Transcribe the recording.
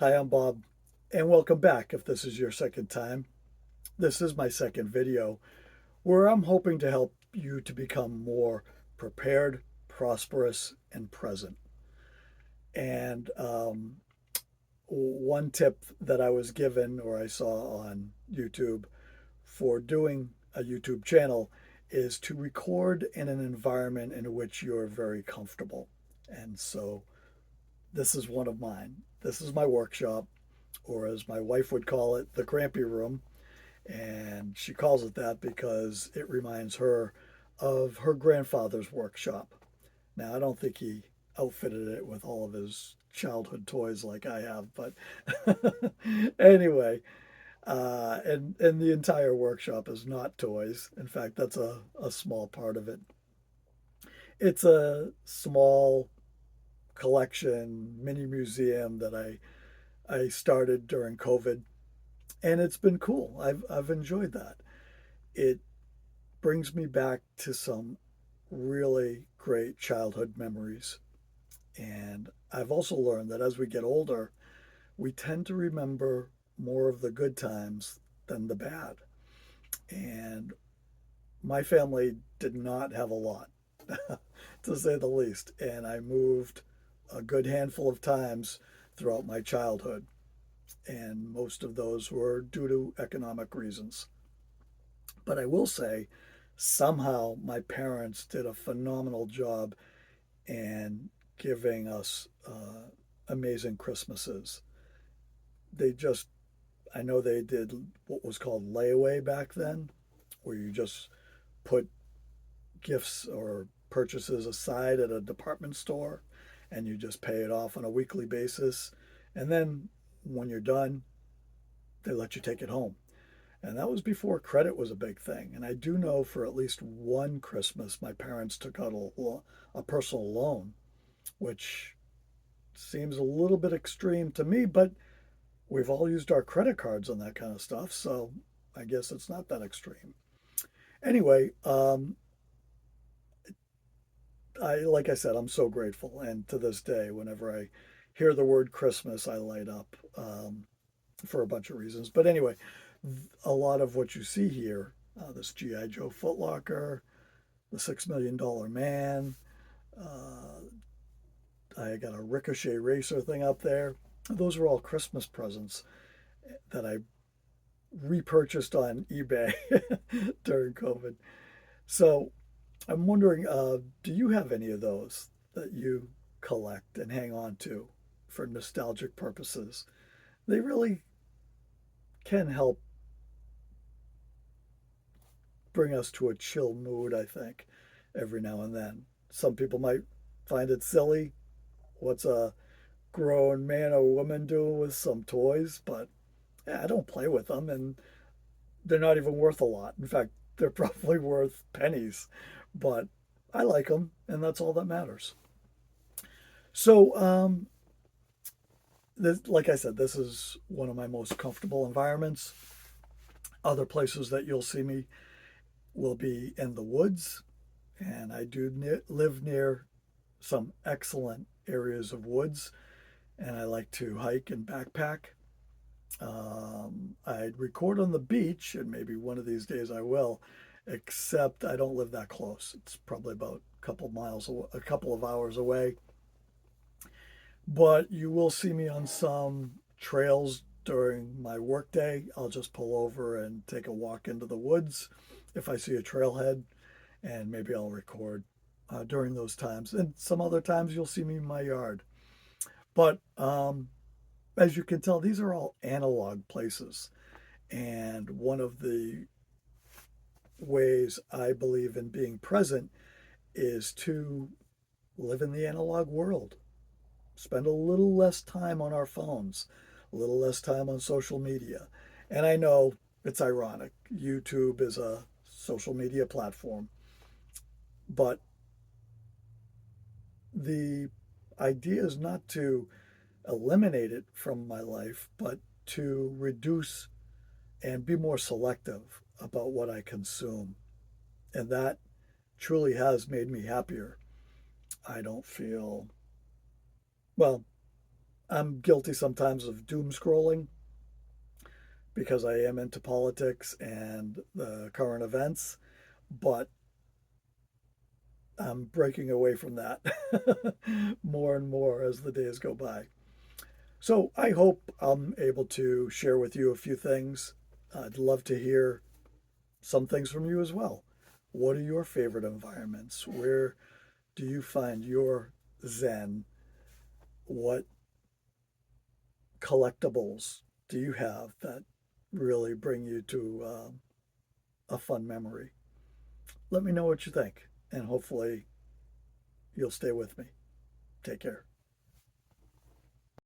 Hi, I'm Bob, and welcome back if this is your second time. This is my second video where I'm hoping to help you to become more prepared, prosperous, and present. And one tip that I was given or I saw on YouTube for doing a YouTube channel is to record in an environment in which you're very comfortable. And so this is one of mine. This is my workshop, or as my wife would call it, the crampy room. And she calls it that because it reminds her of her grandfather's workshop. Now, I don't think he outfitted it with all of his childhood toys like I have, but anyway, and the entire workshop is not toys. In fact, that's a small part of it. It's a small collection, mini museum that I started during COVID, and it's been cool. I've enjoyed that. It brings me back to some really great childhood memories. And I've also learned that as we get older, we tend to remember more of the good times than the bad. And my family did not have a lot, to say the least. And I moved a good handful of times throughout my childhood. And most of those were due to economic reasons. But I will say, somehow my parents did a phenomenal job in giving us amazing Christmases. They just, I know they did what was called layaway back then, where you just put gifts or purchases aside at a department store and you just pay it off on a weekly basis. And then when you're done, they let you take it home. And that was before credit was a big thing. And I do know for at least one Christmas, my parents took out a personal loan, which seems a little bit extreme to me, but we've all used our credit cards on that kind of stuff. So I guess it's not that extreme. Anyway, like I said, I'm so grateful. And to this day, whenever I hear the word Christmas, I light up for a bunch of reasons. But anyway, a lot of what you see here, this G.I. Joe footlocker, the $6 Million Man, uh, I got a Ricochet Racer thing up there. Those are all Christmas presents that I repurchased on eBay during COVID. So I'm wondering, do you have any of those that you collect and hang on to for nostalgic purposes? They really can help bring us to a chill mood, I think, every now and then. Some people might find it silly. What's a grown man or woman doing with some toys? But yeah, I don't play with them, and they're not even worth a lot. In fact, they're probably worth pennies. But I like them, and that's all that matters. So, like I said, this is one of my most comfortable environments. Other places that you'll see me will be in the woods, and I do live near some excellent areas of woods, and I like to hike and backpack. I'd record on the beach, and maybe one of these days I will, except I don't live that close. It's probably about a couple miles, a couple of hours away. But you will see me on some trails during my workday. I'll just pull over and take a walk into the woods if I see a trailhead, and maybe I'll record during those times. And some other times you'll see me in my yard. But as you can tell, these are all analog places. And one of the ways I believe in being present is to live in the analog world. Spend a little less time on our phones, a little less time on social media. And I know it's ironic. YouTube is a social media platform, but the idea is not to eliminate it from my life, but to reduce and be more selective about what I consume. And that truly has made me happier. I don't feel, well, I'm guilty sometimes of doom scrolling because I am into politics and the current events, but I'm breaking away from that more and more as the days go by. So I hope I'm able to share with you a few things. I'd love to hear some things from you as well. What are your favorite environments? Where do you find your zen? What collectibles do you have that really bring you to a fun memory? Let me know what you think, and hopefully you'll stay with me. Take care.